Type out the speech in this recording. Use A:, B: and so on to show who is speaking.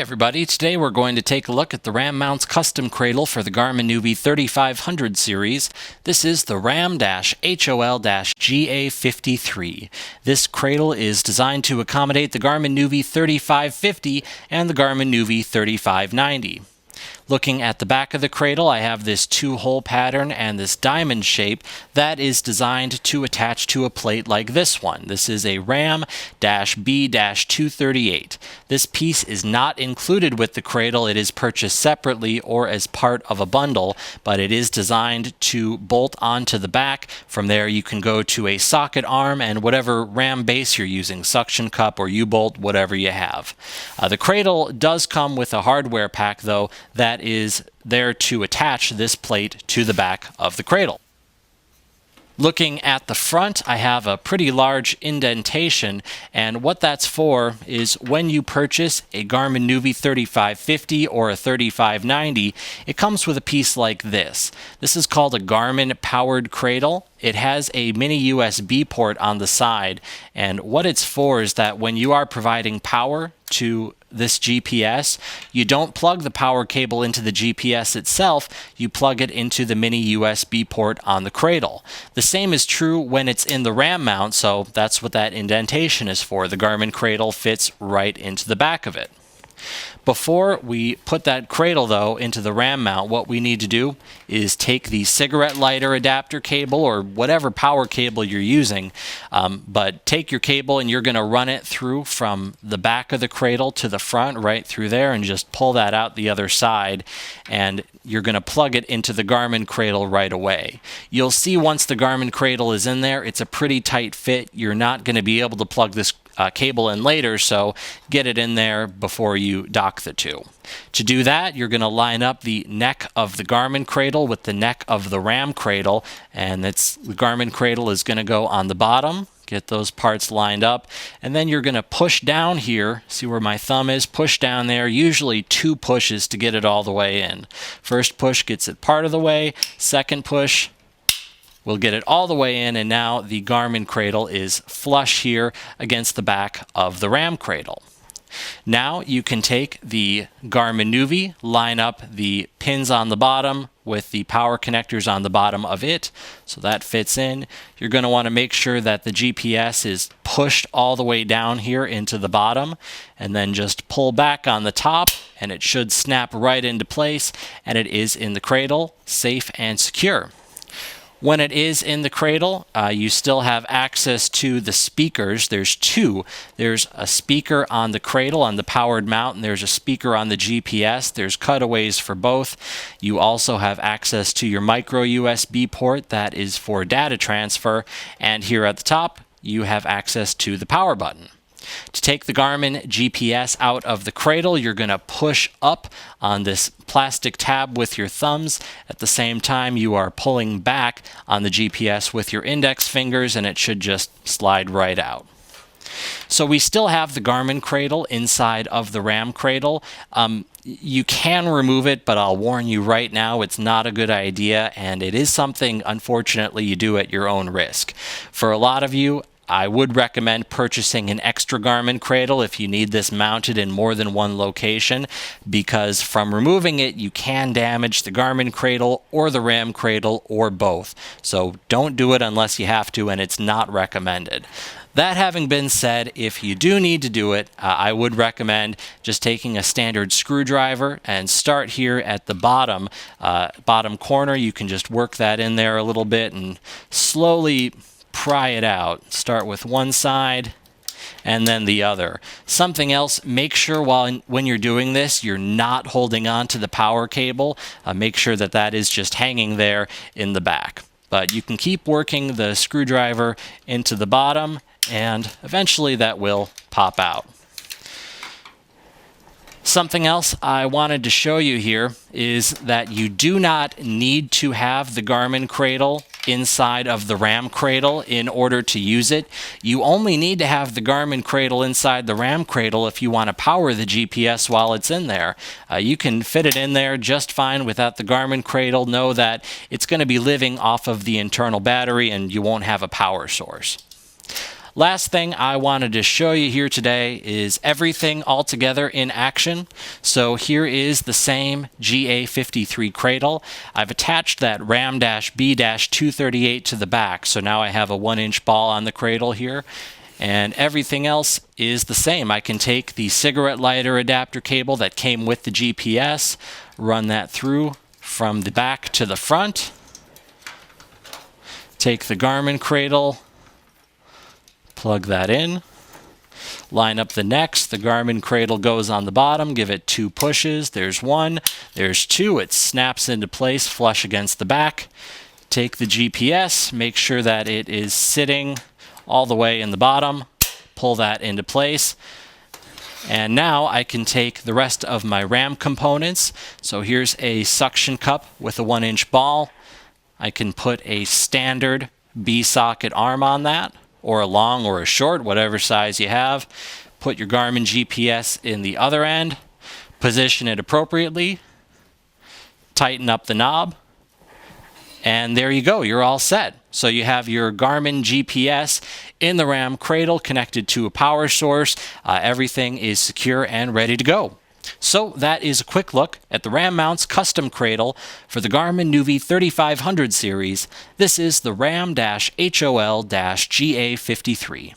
A: everybody, today we're going to take a look at the RAM mounts custom cradle for the Garmin nuvi 3500 series. This is the RAM-HOL-GA53. This cradle is designed to accommodate the Garmin nuvi 3550 and the Garmin nuvi 3590. Looking at the back of the cradle, I have this two-hole pattern and this diamond shape that is designed to attach to a plate like this one. This is a RAM-B-238. This piece is not included with the cradle. It is purchased separately or as part of a bundle, but it is designed to bolt onto the back. From there, you can go to a socket arm and whatever RAM base you're using, suction cup or U-bolt, whatever you have. The cradle does come with a hardware pack, though, that is there to attach this plate to the back of the cradle. Looking at the front, I have a pretty large indentation, and what that's for is when you purchase a Garmin nuvi 3550 or a 3590, it comes with a piece like this. This is called a Garmin powered cradle. It has a mini USB port on the side, and what it's for is that when you are providing power to this GPS, you don't plug the power cable into the GPS itself, you plug it into the mini USB port on the cradle. The same is true when it's in the RAM mount, so that's what that indentation is for. The Garmin cradle fits right into the back of it. Before we put that cradle, though, into the RAM mount, what we need to do is take the cigarette lighter adapter cable or whatever power cable you're using, but take your cable and you're going to run it through from the back of the cradle to the front, right through there, and just pull that out the other side, and you're going to plug it into the Garmin cradle right away. You'll see once the Garmin cradle is in there, it's a pretty tight fit. You're not going to be able to plug this cable in later, so get it in there before you dock the two. To do that, you're going to line up the neck of the Garmin cradle with the neck of the RAM cradle, and the Garmin cradle is going to go on the bottom. Get those parts lined up, and then you're going to push down here. See where my thumb is? Push down there, usually 2 pushes to get it all the way in. First push gets it part of the way, second push we'll get it all the way in, and now the Garmin cradle is flush here against the back of the RAM cradle. Now you can take the Garmin nuvi, line up the pins on the bottom with the power connectors on the bottom of it, so that fits in. You're going to want to make sure that the GPS is pushed all the way down here into the bottom, and then just pull back on the top, and it should snap right into place, and it is in the cradle, safe and secure. When it is in the cradle, you still have access to the speakers. There's 2. There's a speaker on the cradle on the powered mount, and there's a speaker on the GPS. There's cutaways for both. You also have access to your micro USB port that is for data transfer, and here at the top, you have access to the power button. To take the Garmin GPS out of the cradle, you're going to push up on this plastic tab with your thumbs. At the same time, you are pulling back on the GPS with your index fingers, and it should just slide right out. So we still have the Garmin cradle inside of the RAM cradle. You can remove it, but I'll warn you right now, it's not a good idea, and it is something, unfortunately, you do at your own risk. For a lot of you, I would recommend purchasing an extra Garmin cradle if you need this mounted in more than one location, because from removing it, you can damage the Garmin cradle or the RAM cradle or both. So don't do it unless you have to, and it's not recommended. That having been said, if you do need to do it, I would recommend just taking a standard screwdriver and start here at the bottom corner. You can just work that in there a little bit and slowly pry it out. Start with one side and then the other. Something else, make sure when you're doing this, you're not holding on to the power cable. Make sure that that is just hanging there in the back. But you can keep working the screwdriver into the bottom, and eventually that will pop out. Something else I wanted to show you here is that you do not need to have the Garmin cradle inside of the RAM cradle in order to use it. You only need to have the Garmin cradle inside the RAM cradle if you want to power the GPS while it's in there. You can fit it in there just fine without the Garmin cradle. Know that it's going to be living off of the internal battery and you won't have a power source. Last thing I wanted to show you here today is everything all together in action. So here is the same GA53 Cradle. I've attached that RAM-B-238 to the back, so now I have a 1-inch ball on the cradle here. And everything else is the same. I can take the cigarette lighter adapter cable that came with the GPS, run that through from the back to the front, take the Garmin cradle, plug that in, line up the necks. The Garmin cradle goes on the bottom, give it 2 pushes. There's 1, there's 2. It snaps into place flush against the back. Take the GPS, make sure that it is sitting all the way in the bottom, pull that into place. And now I can take the rest of my RAM components. So here's a suction cup with a 1-inch ball. I can put a standard B-socket arm on that, or a long or a short, whatever size you have. Put your Garmin GPS in the other end, position it appropriately, tighten up the knob, and there you go, you're all set. So you have your Garmin GPS in the RAM cradle connected to a power source. Everything is secure and ready to go. So that is a quick look at the RAM mounts custom cradle for the Garmin nuvi 3500 series. This is the RAM-HOL-GA53.